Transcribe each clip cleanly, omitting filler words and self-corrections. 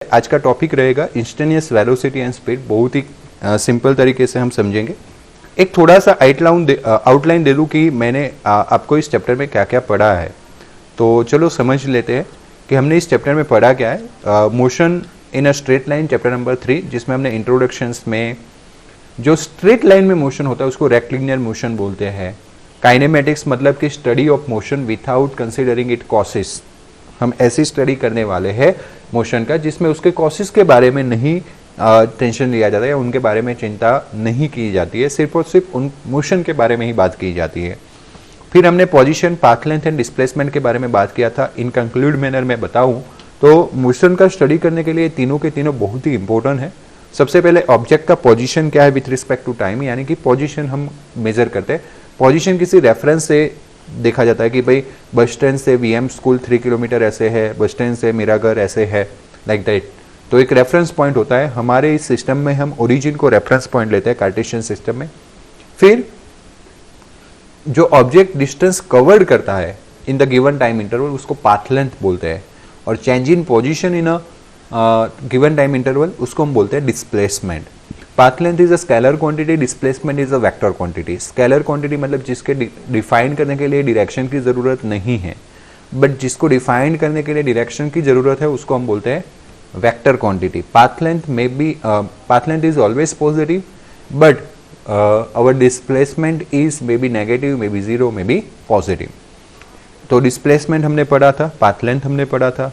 आज का टॉपिक रहेगा इंस्टेंटेनियस वेलोसिटी एंड स्पीड। बहुत ही सिंपल तरीके से हम समझेंगे। एक थोड़ा सा आउटलाइन दे दूं कि मैंने आपको इस चैप्टर में क्या क्या पढ़ा है। तो चलो समझ लेते हैं कि हमने इस चैप्टर में पढ़ा क्या है। Motion in a straight line chapter number 3, जिसमें हमने इंट्रोडक्शंस में जो स्ट्रेट लाइन में मोशन होता है उसको रेक्टिलिनियर मोशन बोलते हैं। काइनेमेटिक्स मतलब कि study of motion without considering it causes. हम ऐसी स्टडी करने वाले हैं मोशन का जिसमें उसके कॉसेस के बारे में नहीं टेंशन लिया जाता है या उनके बारे में चिंता नहीं की जाती है, सिर्फ और सिर्फ उन मोशन के बारे में ही बात की जाती है। फिर हमने position, path length and displacement के बारे में बात किया था। इन कंक्लूड मैनर में बताऊं तो मोशन का स्टडी करने के लिए तीनों के तीनों बहुत ही इंपॉर्टेंट है। सबसे पहले ऑब्जेक्ट का पोजीशन क्या है विथ रिस्पेक्ट टू टाइम, यानी कि पोजीशन हम मेजर करते हैं। पोजीशन किसी रेफरेंस से देखा जाता है कि भाई बस स्टैंड से वीएम स्कूल 3 किलोमीटर ऐसे है, बस स्टैंड से मेरा घर ऐसे है, लाइक दैट। तो एक रेफरेंस पॉइंट होता है। हमारे इस सिस्टम में हम ओरिजिन को रेफरेंस पॉइंट लेते हैं कार्टेशियन सिस्टम में। फिर जो ऑब्जेक्ट डिस्टेंस कवर्ड करता है in the given time interval उसको पाथ लेंथ बोलते हैं, और change in position in a given time interval उसको हम बोलते हैं displacement. Path length is a scalar quantity, displacement is a vector quantity. Scalar quantity मतलब जिसके डिफाइन करने के लिए डायरेक्शन की जरूरत नहीं है, बट जिसको डिफाइन करने के लिए डायरेक्शन की जरूरत है उसको हम बोलते हैं vector quantity. Path length is always positive, but our displacement is maybe negative, maybe zero, maybe positive। तो डिस्प्लेसमेंट हमने पढ़ा था, पाथ लेंथ हमने पढ़ा था।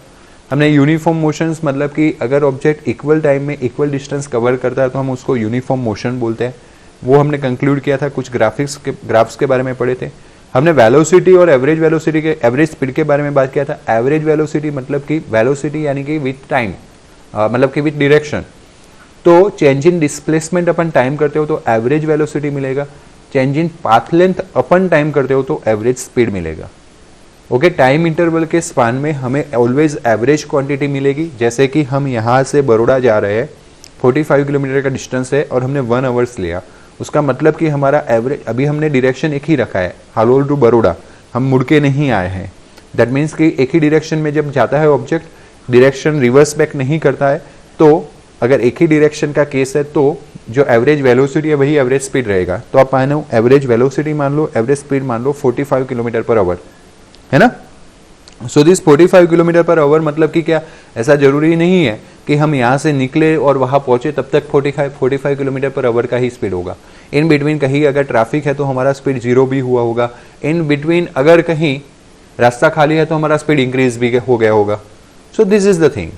हमने यूनिफॉर्म मोशंस मतलब कि अगर ऑब्जेक्ट इक्वल टाइम में इक्वल डिस्टेंस कवर करता है तो हम उसको यूनिफॉर्म मोशन बोलते हैं। वो हमने कंक्लूड किया था। कुछ ग्राफ्स के बारे में पढ़े थे हमने। वेलोसिटी और एवरेज वेलोसिटी के एवरेज स्पीड के बारे में बात किया था। एवरेज वेलोसिटी मतलब कि वेलोसिटी यानी कि विथ टाइम, मतलब कि विथ डायरेक्शन। तो change in displacement upon time करते हो तो एवरेज वेलोसिटी मिलेगा। Change in path length upon time करते हो तो एवरेज स्पीड मिलेगा। ओके, टाइम इंटरवल के स्पान में हमें ऑलवेज एवरेज क्वांटिटी मिलेगी। जैसे कि हम यहाँ से बड़ौदा जा रहे हैं, 45 किलोमीटर का डिस्टेंस है और हमने 1 आवर्स लिया। उसका मतलब कि हमारा एवरेज, अभी हमने डायरेक्शन एक ही रखा है, हालोल टू बड़ौदा, हम मुड़ के नहीं आए हैं। दैट मीन्स कि एक ही डायरेक्शन में जब जाता है ऑब्जेक्ट, डायरेक्शन रिवर्स बैक नहीं करता है। तो अगर एक ही डायरेक्शन का केस है तो जो एवरेज वेलोसिटी है वही एवरेज स्पीड रहेगा। तो आप मानो एवरेज वेलोसिटी मान लो, एवरेज स्पीड मान लो 45 किलोमीटर पर आवर, है ना। So this 45 kilometre per our मतलब कि क्या, ऐसा जरूरी नहीं है कि हम यहाँ से निकले और वहां पहुंचे तब तक 45 किलोमीटर पर आवर का ही स्पीड होगा। इन बिटवीन कहीं अगर ट्रैफिक है तो हमारा स्पीड 0 भी हुआ होगा। इन बिटवीन अगर कहीं रास्ता खाली है तो हमारा स्पीड इंक्रीज भी हो गया होगा। So this is the thing,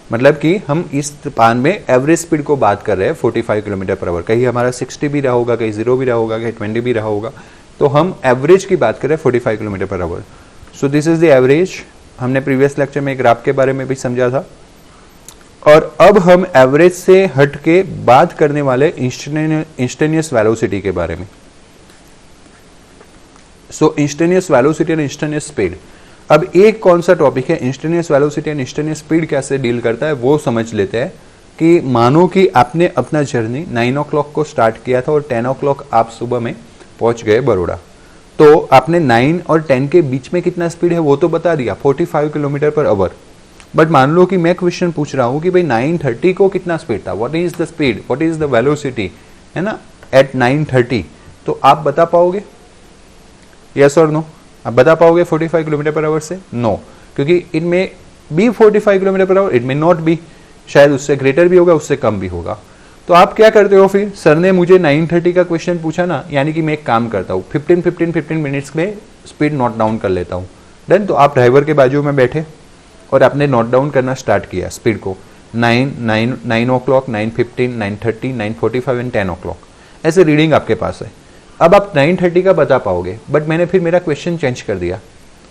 मतलब कि हम इस स्पान में एवरेज स्पीड को बात कर रहे हैं 45 किलोमीटर पर आवर। कहीं हमारा 60 भी रहा होगा, कहीं 0 भी रहा होगा, कहीं 20 भी रहा होगा। तो हम एवरेज की बात कर रहे हैं 45 kilometre per our. So this is the average. हमने प्रीवियस लेक्चर में ग्राफ के बारे में भी समझा था। और अब हम एवरेज से हट के बात करने वाले इंस्टेंटेनियस वेलोसिटी के बारे में। सो इंस्टेंटेनियस वेलोसिटी और इंस्टेंटेनियस स्पीड। अब एक कौन सा टॉपिक है, instantaneous velocity and instantaneous speed कैसे डील करता है वो समझ लेते हैं। कि मानो कि आपने अपना जर्नी 9 o'clock को स्टार्ट किया था और 10 o'clock आप सुबह में पहुंच गए बड़ौदा। तो आपने 9 और 10 के बीच में कितना स्पीड है वो तो बता दिया, 45 किलोमीटर पर आवर। बट मान लो कि मैं क्वेश्चन पूछ रहा हूं कि भाई 9:30 को कितना स्पीड था, what is the speed, what is the velocity, है ना, एट 9:30। तो आप बता पाओगे, यस और नो? आप बता पाओगे 45 किलोमीटर पर आवर से? नो, क्योंकि इनमें be 45 kilometre per hour, it may not be, शायद उससे ग्रेटर भी होगा, उससे कम भी होगा। तो आप क्या करते हो फिर, सर ने मुझे 9:30 का क्वेश्चन पूछा ना, यानी कि मैं एक काम करता हूँ 15 मिनट्स में स्पीड नोट डाउन कर लेता हूँ। देन तो आप ड्राइवर के बाजू में बैठे और आपने नोट डाउन करना स्टार्ट किया स्पीड को, 9 o'clock, 9:15, 9:30, 9:45 एंड 10 o'clock, ऐसे रीडिंग आपके पास है। अब आप 9:30 का बता पाओगे, बट मैंने फिर मेरा क्वेश्चन चेंज कर दिया,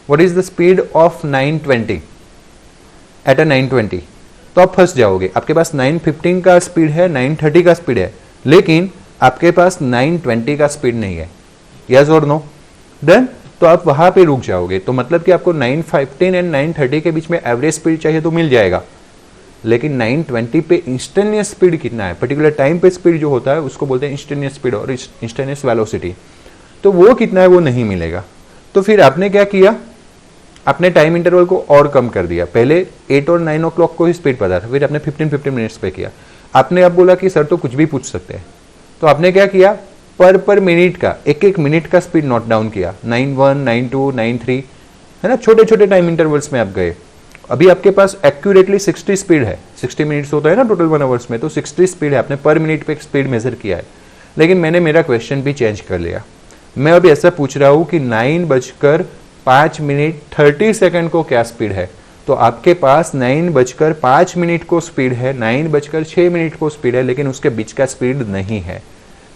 what is the speed of 9:20 at a 9:20। तो आप फंस जाओगे। आपके पास 9:15 का स्पीड है, 9:30 का स्पीड है, लेकिन आपके पास 9:20 का स्पीड नहीं है, यस और नो? देन तो आप वहां पे रुक जाओगे। तो मतलब कि आपको 9:15 एंड 9:30 के बीच में एवरेज स्पीड चाहिए तो मिल जाएगा, लेकिन 9:20 पे इंस्टेंटेनियस स्पीड कितना है, पर्टिकुलर टाइम पे स्पीड जो होता है उसको बोलते हैं इंस्टेंटेनियस स्पीड और इंस्टेंटेनियस वेलोसिटी। तो वो कितना है वो नहीं मिलेगा। तो फिर आपने क्या किया, आपने टाइम इंटरवल को और कम कर दिया। पहले 8 और 9 ओ क्लॉक को ही स्पीड पता था, फिर आपने 15 मिनट्स पे किया। आपने अब बोला कि सर तो कुछ भी पूछ सकते हैं, तो आपने क्या किया, पर मिनट का एक मिनट का स्पीड नोट डाउन किया। 9:1, 9:2, 9:3, है ना, छोटे छोटे टाइम इंटरवल्स में आप गए। अभी आपके पास एक्यूरेटली 60 स्पीड है, 60 मिनट्स होता है ना टोटल 1 आवर्स में, तो 60 स्पीड है, आपने पर मिनट पे स्पीड मेजर किया है। लेकिन मैंने मेरा क्वेश्चन भी चेंज कर लिया। मैं अभी ऐसा पूछ रहा हूं कि 9:05 को क्या स्पीड है, तो आपके पास 9:05 को स्पीड है, 9:06 को स्पीड है, लेकिन उसके बीच का स्पीड नहीं है।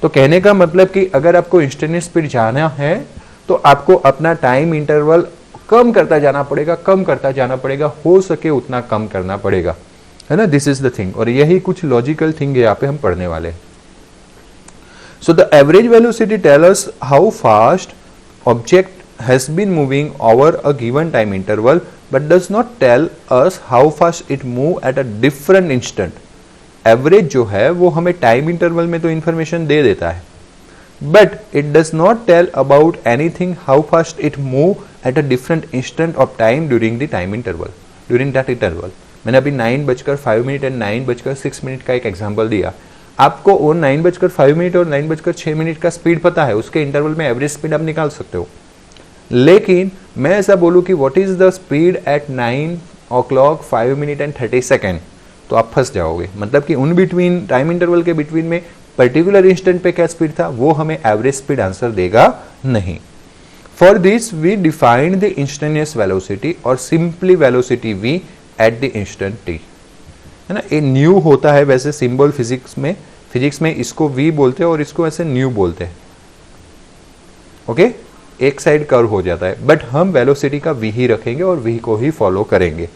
तो कहने का मतलब कि अगर आपको इंस्टेंटेनियस स्पीड जाना है तो आपको अपना टाइम इंटरवल कम करता जाना पड़ेगा, हो सके उतना कम करना पड़ेगा, है ना। दिस इज द थिंग, और यही कुछ लॉजिकल थिंग यहाँ पे हम पढ़ने वाले हैं। So the average velocity tell us how fast object has been moving over a given time interval but does not tell us how fast it move at a different instant. Average जो है वो हमें time interval में तो information दे देता है, but it does not tell about anything how fast it move at a different instant of time during the time interval, during that interval. मैंने अभी 9:05 एंड 9:06 का एक एग्जांपल दिया। आपको वो 9:05 और 9:06 का स्पीड पता है, उसके इंटरवल में एवरेज स्पीड आप निकाल सकते हो। लेकिन मैं ऐसा बोलूं कि what is the speed at 9:05 तो आप फंस जाओगे। मतलब कि उन बिटवीन टाइम इंटरवल के बिटवीन में पर्टिकुलर इंस्टेंट पे क्या स्पीड था, वो हमें एवरेज स्पीड आंसर देगा नहीं। For this we defined the instantaneous velocity और simply velocity v at the instant t, है ना। ये न्यू होता है वैसे सिंबल फिजिक्स में इसको v बोलते हैं और इसको ऐसे न्यू बोलते हैं। ओके, एक साइड कर्व हो जाता है, बट हम वेलोसिटी का v ही रखेंगे और v को ही फॉलो करेंगे।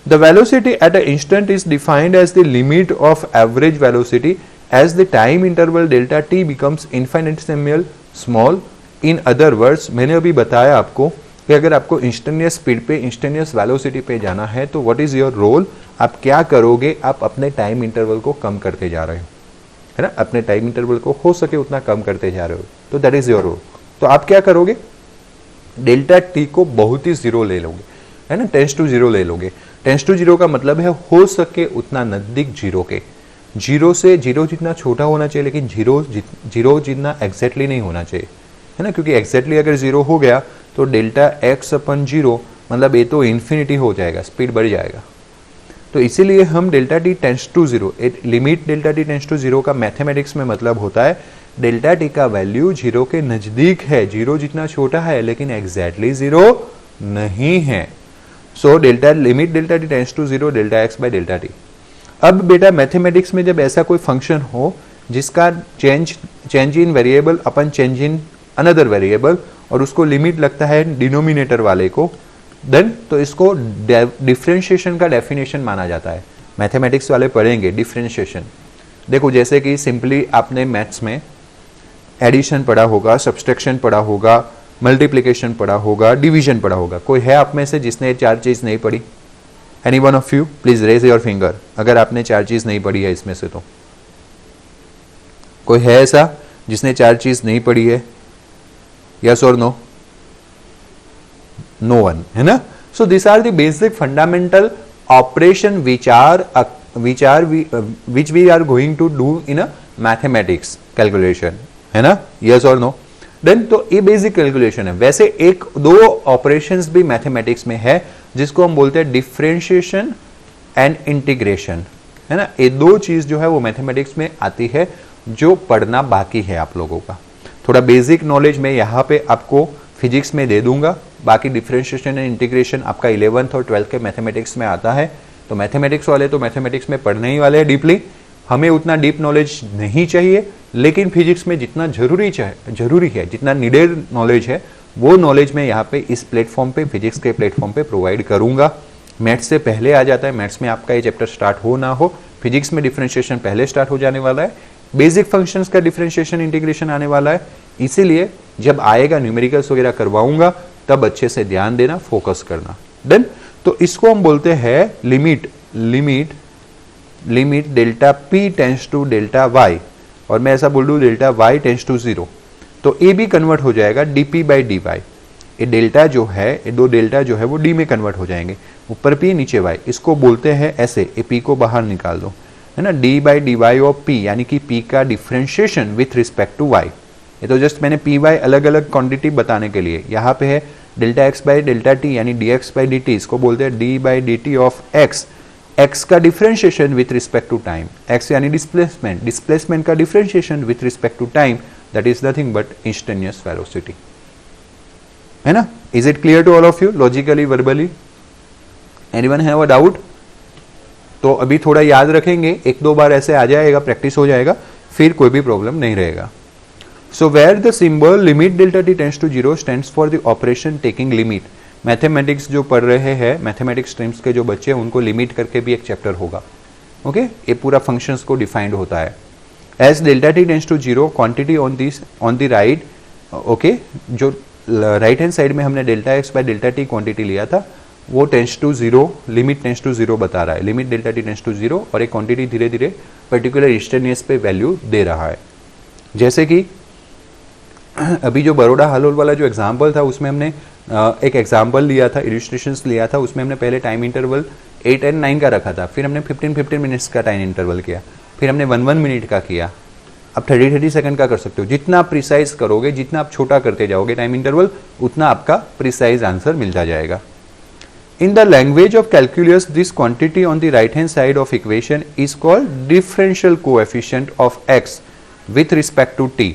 The velocity at an instant is defined as the limit of average velocity as the time interval delta t becomes infinitesimal small. In other words, मैंने अभी बताया आपको कि अगर आपको इंस्टेंटेनियस स्पीड पे, इंस्टेंटेनियस वेलोसिटी पे जाना है तो व्हाट इज योर रोल, आप क्या करोगे, आप अपने टाइम इंटरवल को कम करते जा रहे हो, है ना। अपने टाइम इंटरवल को हो सके उतना कम करते जा रहे हो, तो दैट इज योर रोल। तो आप क्या करोगे, डेल्टा टी को बहुत ही जीरो ले लोगे, है ना, टेंस टू जीरो ले लोगे। टेंस टू जीरो का मतलब है हो सके उतना नजदीक जीरो के, जीरो से जीरो जितना छोटा होना चाहिए, लेकिन जीरो जितना एग्जैक्टली नहीं होना चाहिए, है ना, क्योंकि एग्जैक्टली अगर जीरो हो गया तो डेल्टा एक्स अपन जीरो मतलब ये तो इन्फिनिटी हो जाएगा, स्पीड बढ़ जाएगा। तो इसीलिए हम delta T tends to zero, limit delta T tends to zero का मैथमेटिक्स में मतलब होता है डेल्टा टी का वैल्यू जीरो के नजदीक है, जीरो जितना छोटा है लेकिन एग्जैक्टली जीरो नहीं है। So delta limit delta T tends to zero delta X by delta T. अब बेटा मैथमेटिक्स में जब ऐसा कोई फंक्शन हो जिसका change in variable upon change in another variable और उसको लिमिट लगता है डिनोमिनेटर वाले को, देन तो इसको डिफरेंशिएशन का डेफिनेशन माना जाता है। मैथमेटिक्स वाले पढ़ेंगे डिफरेंशिएशन। देखो जैसे कि सिंपली आपने मैथ्स में एडिशन पढ़ा होगा, सब्सट्रैक्शन पढ़ा होगा, मल्टीप्लिकेशन पढ़ा होगा, डिवीजन पढ़ा होगा। कोई है आप में से जिसने चार चीज नहीं पढ़ी? Any one of you please raise your finger अगर आपने चार चीज नहीं पढ़ी है इसमें से। तो कोई है ऐसा जिसने चार चीज नहीं पढ़ी है? यस और नो? नो वन, है ना। So this are the basic fundamental operation which we are going to do in a mathematics calculation, है ना। यस और नो? देन तो ये बेसिक कैलकुलेशन है। वैसे एक दो ऑपरेशंस भी मैथमेटिक्स में है जिसको हम बोलते हैं डिफरेंशिएशन एंड इंटीग्रेशन, है ना। ये दो चीज जो है वो मैथमेटिक्स में आती है जो पढ़ना बाकी है आप लोगों का। थोड़ा बेसिक नॉलेज मैं यहाँ पे आपको फिजिक्स में दे दूंगा, बाकी डिफरेंशिएशन एंड इंटीग्रेशन आपका 11th और 12th के मैथमेटिक्स में आता है। तो मैथमेटिक्स वाले तो मैथमेटिक्स में पढ़ने ही वाले हैं डीपली, हमें उतना डीप नॉलेज नहीं चाहिए, लेकिन फिजिक्स में जितना जरूरी है, जितना नीडेड नॉलेज है वो नॉलेज मैं यहाँ पे इस प्लेटफॉर्म पे, फिजिक्स के प्लेटफॉर्म पे प्रोवाइड करूंगा। मैथ्स से पहले आ जाता है, मैथ्स में आपका ये चैप्टर स्टार्ट हो ना हो, फिजिक्स में डिफरेंशिएशन पहले स्टार्ट हो जाने वाला है, बेसिक फंक्शंस का डिफरेंशिएशन इंटीग्रेशन आने वाला है। इसीलिए जब आएगा न्यूमेरिकल्स वगैरह करवाऊंगा तब अच्छे से ध्यान देना, फोकस करना। देन तो इसको हम बोलते हैं limit delta P tends to delta Y, और मैं ऐसा बोल दूं delta Y tends to zero, तो ए भी कन्वर्ट हो जाएगा डीपी बाई डी वाई। ये डेल्टा जो है, ये दो डेल्टा जो है वो डी में कन्वर्ट हो जाएंगे, ऊपर पी नीचे वाई, इसको बोलते हैं ऐसे, ए पी को बाहर निकाल दो, है ना, D by D Y of P, यानी कि पी का differentiation with respect to Y. ये तो जस्ट मैंने पी वाई अलग अलग क्वांटिटी बताने के लिए, यहाँ पे है delta x by delta t यानी d x by D t, इसको बोलते हैं d by D T of x, x का differentiation with respect to time, x यानी डिस्प्लेसमेंट, डिस्प्लेसमेंट का differentiation with respect to time, that is nothing but instantaneous velocity, है ना। Is it clear to all of you, logically, verbally? Anyone have a doubt? तो अभी थोड़ा याद रखेंगे, एक दो बार ऐसे आ जाएगा, प्रैक्टिस हो जाएगा, फिर कोई भी प्रॉब्लम नहीं रहेगा। So where the symbol limit delta t tends to 0 stands for the operation taking limit. Mathematics जो पढ़ रहे हैं, मैथमेटिक्स स्ट्रीम्स के जो बच्चे हैं, उनको लिमिट करके भी एक चैप्टर होगा, ओके ये पूरा फंक्शंस को डिफाइंड होता है। As delta t tends to 0, quantity on the right, okay जो राइट हैंड साइड में हमने delta X by delta T quantity लिया था, वो tends to 0, limit tends to 0 बता रहा है, limit delta T tends to 0, और एक क्वांटिटी धीरे धीरे पर्टिकुलर इंस्टेंटेनियस पे वैल्यू दे रहा है। जैसे कि अभी जो बड़ौदा हालोल वाला जो एग्जाम्पल था, उसमें हमने एक एग्जाम्पल लिया था, इलस्ट्रेशंस लिया था, उसमें हमने पहले टाइम इंटरवल 8 और 9 का रखा था, फिर हमने 15 मिनट्स का टाइम इंटरवल किया, फिर हमने 1 मिनट का किया, अब 30 सेकंड का कर सकते हो। जितना आप प्रिसाइज करोगे, जितना आप छोटा करते जाओगे टाइम इंटरवल, उतना आपका प्रिसाइज आंसर मिलता जाएगा। In the language of calculus, this quantity on the right hand side of equation is called differential coefficient of x with respect to t,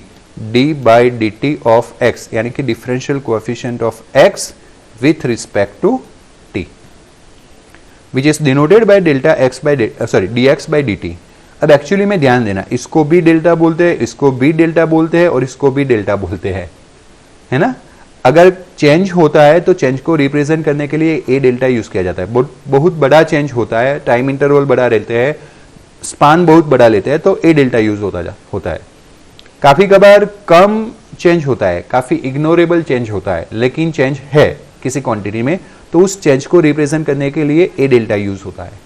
d by dt of x, यानी कि differential coefficient of x with respect to t, which is denoted by delta x by dx by dt। अब actually में ध्यान देना, इसको भी delta बोलते हैं, इसको भी डेल्टा बोलते हैं, और इसको भी डेल्टा बोलते हैं, है ना। अगर चेंज होता है तो चेंज को रिप्रेजेंट करने के लिए ए डेल्टा यूज किया जाता है। बहुत बड़ा चेंज होता है, टाइम इंटरवल बड़ा रहते हैं, स्पान बहुत बड़ा लेते हैं, तो ए डेल्टा यूज होता है। काफी कबार कम चेंज होता है, काफी इग्नोरेबल चेंज होता है, लेकिन चेंज है किसी क्वांटिटी में, तो उस चेंज को रिप्रेजेंट करने के लिए ए डेल्टा यूज होता है।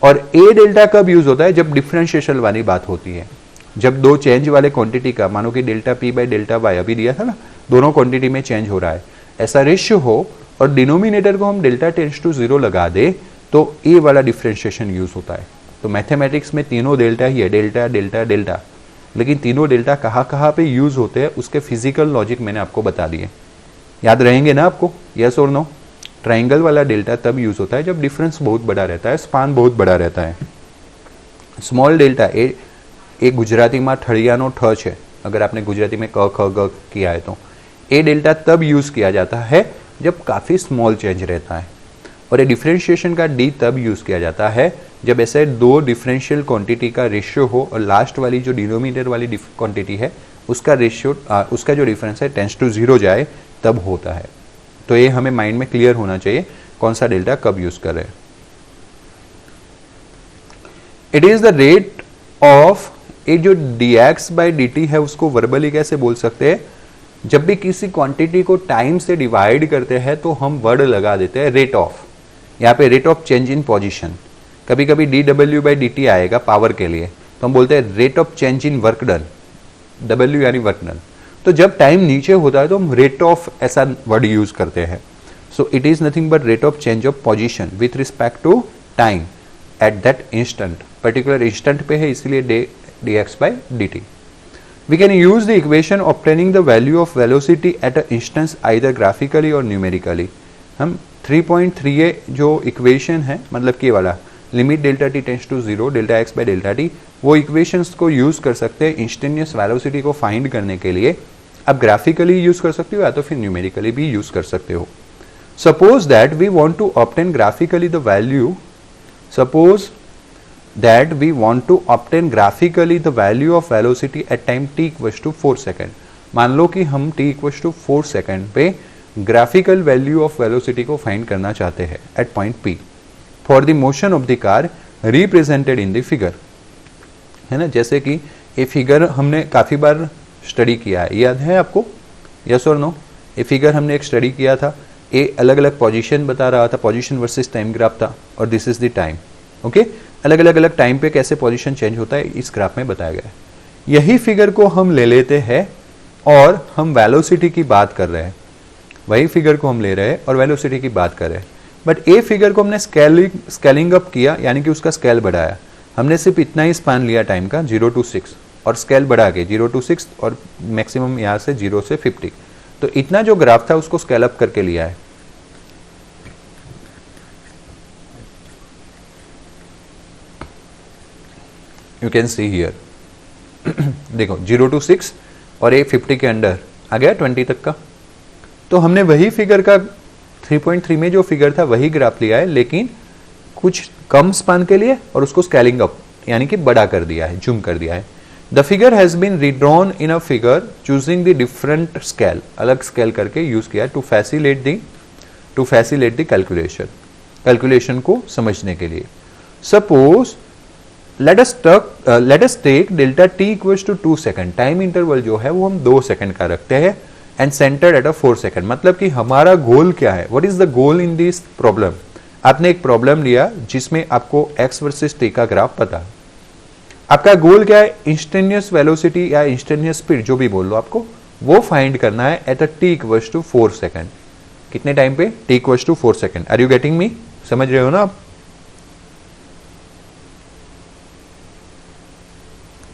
और ए डेल्टा कब यूज होता है? जब डिफरेंशिएशन वाली बात होती है, जब दो चेंज वाले क्वांटिटी का, मानो कि delta P by delta Y अभी दिया था ना, दोनों क्वांटिटी में चेंज हो रहा है, ऐसा रेशियो हो और डिनोमिनेटर को हम डेल्टा टेंड्स टू 0 लगा दे, तो ए वाला डिफरेंशिएशन यूज होता है। तो मैथमेटिक्स में तीनों डेल्टा ही है, डेल्टा डेल्टा डेल्टा, लेकिन तीनों डेल्टा कहाँ पे यूज होते हैं, उसके फिजिकल लॉजिक मैंने आपको बता दिए, याद रहेंगे ना आपको? यस और नो? ट्राइंगल वाला डेल्टा तब यूज होता है जब डिफरेंस बहुत बड़ा रहता है, स्पान बहुत बड़ा रहता है। स्मॉल डेल्टा ए गुजराती में ठड़ियानो ठ है, अगर आपने गुजराती में क ख ग किया है तो ए डेल्टा तब यूज किया जाता है जब काफी स्मॉल चेंज रहता है, और ये डिफरेंशिएशन का डी तब यूज किया जाता है जब ऐसे दो डिफरेंशियल क्वांटिटी का रेशियो हो और लास्ट वाली जो डिनोमिनेटर वाली क्वांटिटी है उसका रेशियो, उसका जो डिफरेंस है टेंस टू 0 जाए, तब होता है। तो ये हमें माइंड में क्लियर होना चाहिए कौन सा डेल्टा कब यूज कर रहे हैं। It is the rate of, एक जो dx बाई dt है उसको वर्बली कैसे बोल सकते हैं? जब भी किसी क्वांटिटी को टाइम से डिवाइड करते हैं तो हम वर्ड लगा देते हैं रेट ऑफ, यहाँ पे rate of change in position. कभी कभी dw बाई dt आएगा पावर के लिए, तो हम बोलते हैं rate of change in work done, w यानी वर्क डन। तो जब टाइम नीचे होता है तो हम रेट ऑफ ऐसा वर्ड यूज करते हैं। So it is nothing but rate of change of position with respect to time at that instant, particular instant पे है, इसलिए dx by dt. We can use the equation obtaining the value of velocity at an instance either graphically or numerically. हम 3.3a जो equation है, मतलब कि वाला limit delta T tends to 0 delta x by delta T, वो equations को use कर सकते हैं इंस्टेंटेनियस वेलोसिटी को फाइंड करने के लिए। आप ग्राफिकली यूज कर सकते हो या तो फिर न्यूमेरिकली भी यूज कर सकते हो। Suppose that we want to obtain graphically the value, suppose that we want to obtain graphically the value of velocity at time t equals to 4 second. मान लो कि हम t equals to 4 second पे graphical value of velocity को find करना चाहते हैं at point p for the motion of the car represented in the figure, है ना। जैसे कि ये फिगर हमने काफी बार स्टडी किया है, याद है आपको? यस और नो? ये फिगर हमने एक स्टडी किया था, ये अलग अलग पोजीशन बता रहा था, पोजीशन वर्सेस टाइम ग्राफ था, और this is the time, okay. अलग अलग टाइम पे कैसे पोजीशन चेंज होता है इस ग्राफ में बताया गया है। यही फिगर को हम ले लेते हैं और हम वेलोसिटी की बात कर रहे हैं। वही फिगर को हम ले रहे हैं और वेलोसिटी की बात कर रहे हैं, बट ए फिगर को हमने स्केलिंग अप किया, यानी कि उसका स्केल बढ़ाया। हमने सिर्फ इतना ही स्पान लिया टाइम का 0 to 6 और स्केल बढ़ा के 0 to 6 और मैक्सिमम यहाँ से 0 से 50, तो इतना जो ग्राफ था उसको स्केल अप करके लिया है। यू कैन सी हियर देखो 0 to 6 और ये 50 के अंडर आ गया 20 तक का। तो हमने वही फिगर का 3.3 में जो फिगर था वही ग्राफ लिया है, लेकिन कुछ कम स्पान के लिए और उसको स्केलिंग अप यानी कि बड़ा कर दिया है, जूम कर दिया है। The figure has been redrawn in a figure choosing the different scale, अलग स्केल करके यूज किया टू फैसिलेट द कैलकुलेशन को समझने के लिए। Suppose let us take delta t equals to 2 second. Time interval जो है वो हम 2 सेकंड का रखते हैं and centered at a 4 second. मतलब कि हमारा गोल क्या है, what is the goal in this problem. आपने एक प्रॉब्लम लिया जिसमें आपको एक्स वर्सेस टी का ग्राफ पता, आपका गोल क्या है, इंस्टेंटेनियस वेलोसिटी या इंस्टेंटेनियस स्पीड जो भी बोल लो आपको, वो फाइंड करना है at a T equals to 4 second. कितने टाइम पे, T equals to 4 second. Are you getting me, समझ रहे हो ना आप?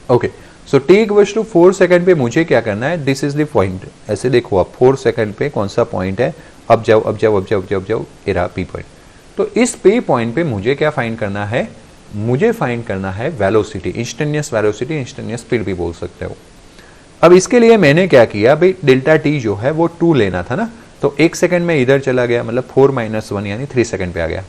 Okay, so T equals to 4 second पे मुझे क्या करना है, दिस इज द पॉइंट। ऐसे देखो आप 4 सेकंड पे कौन सा पॉइंट है, अब जाओ अब जाओ अब जाओ अब जाओ अब जाओ, ये रहा पी पॉइंट। तो इस पी पॉइंट पे मुझे क्या फाइंड करना है, मुझे फाइंड करना है velocity, instantaneous velocity, instantaneous speed भी बोल सकते हो। अब इसके लिए मैंने क्या किया भाई, डेल्टा टी जो है वो 2 लेना था ना, तो 1 सेकंड में इधर चला गया, मतलब 4 - 1 यानी 3 सेकंड पे आ गया,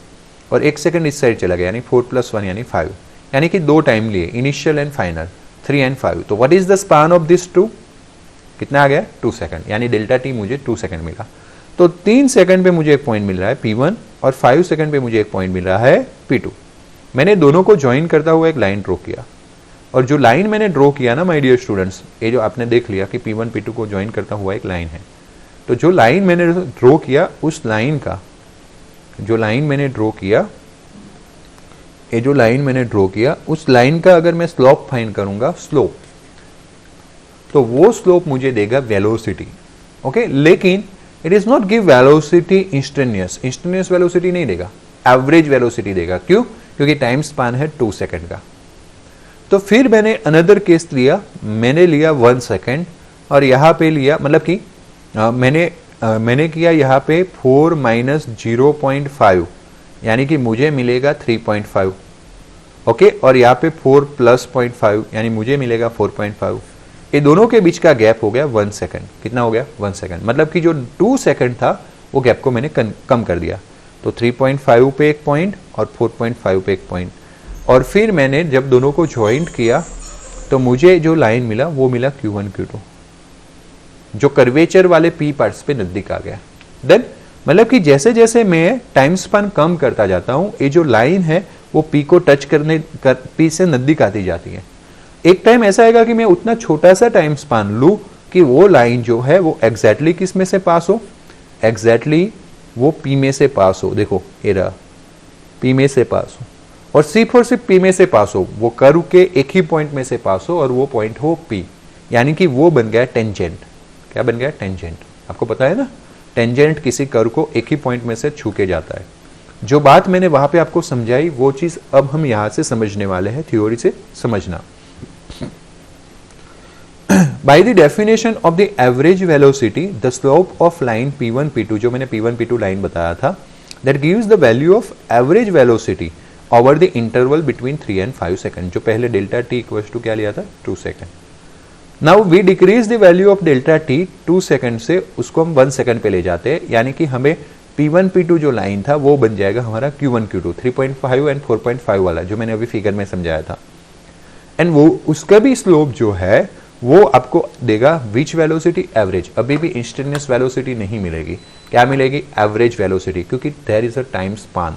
और 1 सेकंड इस साइड चला गया यानी 4 + 1 यानी 5, यानी कि 2 टाइम लिए, इनिशियल एंड फाइनल 3 and 5। तो what is the span of this 2, कितना आ गया 2 सेकंड, यानी डेल्टा टी मुझे 2 सेकंड मिला। तो 3 सेकंड पे मुझे एक पॉइंट मिल रहा है P1 और 5 सेकंड पे मुझे एक पॉइंट मिल रहा है P2। मैंने दोनों को ज्वाइन करता हुआ एक लाइन ड्रॉ किया, और जो लाइन मैंने ड्रॉ किया ना माय डियर स्टूडेंट्स, ये जो आपने देख लिया कि P1 P2 को ज्वाइन करता हुआ एक लाइन है, तो जो लाइन मैंने ड्रॉ किया उस लाइन का, जो लाइन मैंने ड्रॉ किया, ये जो लाइन मैंने ड्रॉ किया उस लाइन का अगर मैं स्लोप फाइंड करूंगा, स्लोप, तो वो स्लोप मुझे देगा वेलोसिटी। ओके, लेकिन it is not give velocity instantaneous velocity नहीं देगा, एवरेज वेलोसिटी देगा। क्यों? क्योंकि टाइम स्पान है 2 सेकंड का। तो फिर मैंने अनदर केस लिया, मैंने लिया 1 सेकंड और यहां पे लिया, मतलब कि मैंने किया यहां पे 4 - 0.5 यानी कि मुझे मिलेगा 3.5। ओके, और यहाँ पे 4 + 0.5 यानी मुझे मिलेगा 4.5। ये दोनों के बीच का गैप हो गया 1 सेकंड। कितना हो गया 1 सेकंड, मतलब कि जो 2 सेकंड था वो गैप को मैंने कम कर दिया। तो 3.5 पे एक पॉइंट और 4.5 पे एक पॉइंट, और फिर मैंने जब दोनों को ज्वाइंट किया तो मुझे जो लाइन मिला वो मिला Q1 Q2, जो कर्वेचर वाले पी पार्ट्स पे नजदीक आ गया। देन मतलब कि जैसे जैसे मैं टाइम स्पान कम करता जाता हूं, ये जो लाइन है वो पी को टच पी से नजदीक आती जाती है। एक टाइम ऐसा आएगा कि मैं उतना छोटा सा टाइम स्पान लूं कि वो लाइन जो है वो एग्जैक्टली किस में से पास हो, एग्जैक्टली वो पी में से पास हो। देखो ये रहा, पी में से पास हो, और सिर्फ पी में से पास हो, वो कर्व के एक ही पॉइंट में से पास हो, और वो पॉइंट हो पी, यानी कि वो बन गया टेंजेंट। क्या बन गया? टेंजेंट। आपको पता है ना, टेंजेंट किसी कर्व को एक ही पॉइंट में से छू के जाता है। जो बात मैंने वहां पे आपको समझाई वो चीज अब हम यहां से समझने वाले हैं, थ्योरी से समझना। By the definition of the average velocity, the slope of line P1 P2, जो मैंने P1 P2 लाइन बताया था, that gives the value of average velocity over the interval between 3 and 5 second. जो पहले डेल्टा टी इक्वल्स टू क्या लिया था, 2 second. Now we decrease the value of delta T 2 second से, उसको हम 1 सेकंड पे ले जाते हैं, यानी कि हमें P1 P2 जो लाइन था वो बन जाएगा हमारा Q1 Q2, 3.5 एंड 4.5 वाला जो मैंने अभी फिगर में समझाया था। एंड वो उसका भी स्लोप जो है वो आपको देगा विच वेलोसिटी, एवरेज। अभी भी इंस्टेंटेनियस वेलोसिटी नहीं मिलेगी, क्या मिलेगी? एवरेज वेलोसिटी, क्योंकि there is a time span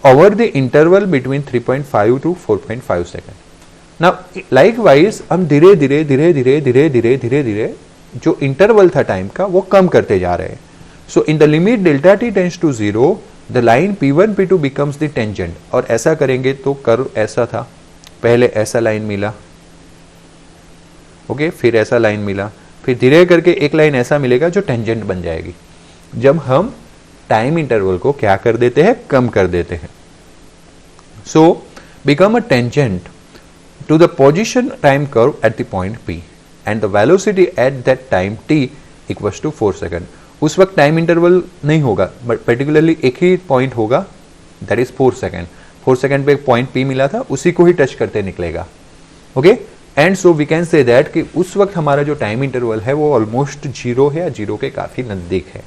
over the interval between 3.5 to 4.5 second. Now likewise हम धीरे धीरे धीरे धीरे धीरे धीरे धीरे धीरे जो इंटरवल था टाइम का वो कम करते जा रहे हैं। So in the limit delta t tends to 0, the line P1 P2 becomes the tangent. और ऐसा करेंगे तो कर्व ऐसा था, पहले ऐसा लाइन मिला, ओके, फिर ऐसा लाइन मिला, फिर धीरे करके एक लाइन ऐसा मिलेगा जो टेंजेंट बन जाएगी। जब हम टाइम इंटरवल को क्या कर देते हैं, कम कर देते हैं. So become a tangent to the position time curve at the point P and the velocity at that time t equals to 4 second. उस वक्त टाइम इंटरवल नहीं होगा बट पर्टिकुलरली एक ही पॉइंट होगा, दैट इज 4 सेकेंड. 4 सेकेंड पे एक point P मिला था, उसी को ही टच करते निकलेगा. Okay, and so we can say that कि उस वक्त हमारा जो टाइम इंटरवल है वो ऑलमोस्ट जीरो है या जीरो के काफी नजदीक है.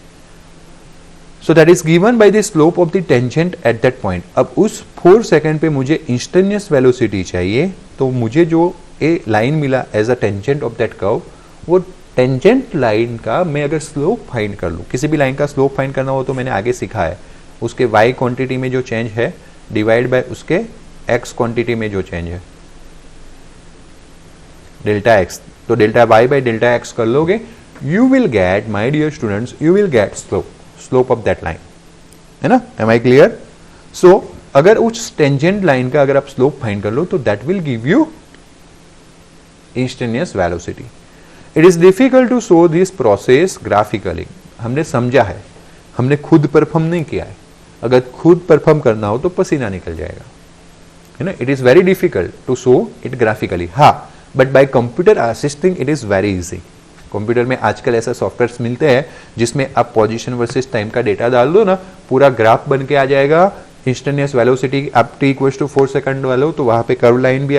So that is given by the slope of the tangent at that point. अब उस 4 सेकेंड पे मुझे इंस्टेंटेनियस वेलोसिटी चाहिए, तो मुझे जो ए लाइन मिला as a tangent of that curve, वो टेंजेंट लाइन का मैं अगर स्लोप फाइंड कर लूँ, किसी भी लाइन का स्लोप फाइंड करना हो तो मैंने आगे सीखा है, उसके y क्वांटिटी में जो चेंज है डिवाइड बाय उसके x क्वांटिटी में जो चेंज है डेल्टा x, तो delta y by delta x कर लोगे, you will get my dear students, you will get slope of that line. है ना, एम आई क्लियर? सो अगर उस टेंजेंट लाइन का अगर आप स्लोप फाइंड कर लो तो that will give you instantaneous velocity. It is difficult to show this process graphically. हमने समझा है, हमने खुद परफॉर्म नहीं किया है. अगर खुद परफॉर्म करना हो तो पसीना निकल जाएगा, है ना. It is very difficult to show it graphically. हाँ, but by computer assisting it is very easy. Computer में आजकल ऐसे सॉफ्टवेयर्स मिलते हैं जिसमें आप पोजीशन वर्सेस टाइम का डेटा डाल दो ना, पूरा ग्राफ बन के आ जाएगा. इंस्टेंटेनियस वेलोसिटी आप t इक्वल्स टू 4 सेकंड वाले हो तो वहां पे कर्व लाइन भी,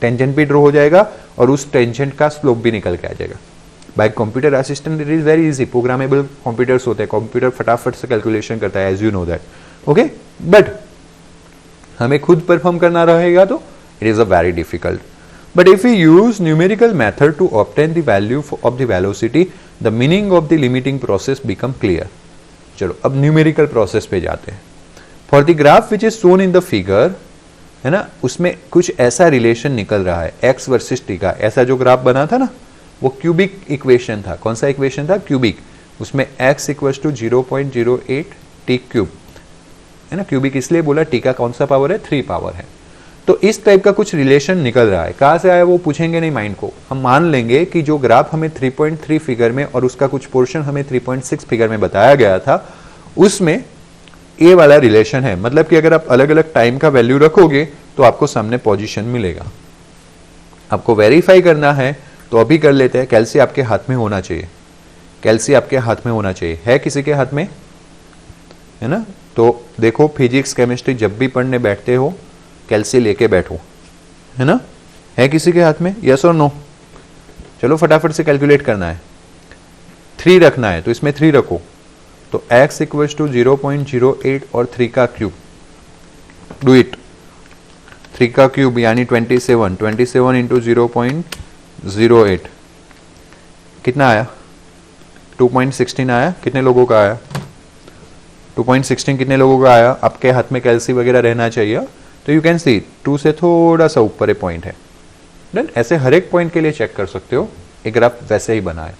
टेंजेंट भी ड्रॉ हो जाएगा और उस टेंजेंट का स्लोप भी निकल के आ जाएगा. By computer assistant it is very easy. Programmable computers होते हैं, कंप्यूटर फटाफट से कैलकुलेशन करता है, as you know that. Okay, but हमें खुद परफॉर्म करना रहेगा तो it is a very difficult. But if we use numerical method to obtain the value of the velocity, the meaning of the limiting process become clear. चलो अब numerical process पे जाते हैं. For the graph which is shown in the figure, है ना, उसमें कुछ ऐसा रिलेशन निकल रहा है x वर्सेस t का. ऐसा जो ग्राफ बना था ना, वो क्यूबिक इक्वेशन था. कौन सा इक्वेशन था? क्यूबिक. उसमें x equals to 0.08 t cube, है ना. क्यूबिक इसलिए बोला, t का कौन सा पावर है? 3 पावर है. तो इस टाइप का कुछ रिलेशन निकल रहा है. कहां से आया वो पूछेंगे नहीं माइंड को. हम मान लेंगे कि जो ग्राफ हमें 3.3 फिगर में और उसका कुछ पोर्शन हमें 3.6 फिगर में बताया गया था, उसमें ए वाला रिलेशन है. मतलब कि अगर आप अलग अलग टाइम का वैल्यू रखोगे तो आपको सामने पोजीशन मिलेगा. आपको वेरीफाई करना है तो अभी कर लेते हैं. कैल्सी आपके हाथ में होना चाहिए, कैल्सी आपके हाथ में होना चाहिए. है किसी के हाथ में? है ना. तो देखो, फिजिक्स केमिस्ट्री जब भी पढ़ने बैठते हो कैल्सी लेके बैठो, है ना. है किसी के हाथ में? यस और नो? चलो फटाफट से कैलकुलेट करना है. 3 रखना है तो इसमें 3 रखो. तो x इक्वल्स टू 0.08 और 3 का क्यूब. Do it. 3 का क्यूब यानी 27 इंटू 0.08 कितना आया? 2.16 आया. कितने लोगों का आया? 2.16 कितने लोगों का आया? आपके हाथ में कैल्सी वगैरह रहना चाहिए. तो यू कैन सी 2 से थोड़ा सा ऊपर एक पॉइंट है. देन ऐसे हर एक पॉइंट के लिए चेक कर सकते हो. एक ग्राफ वैसे ही बना है.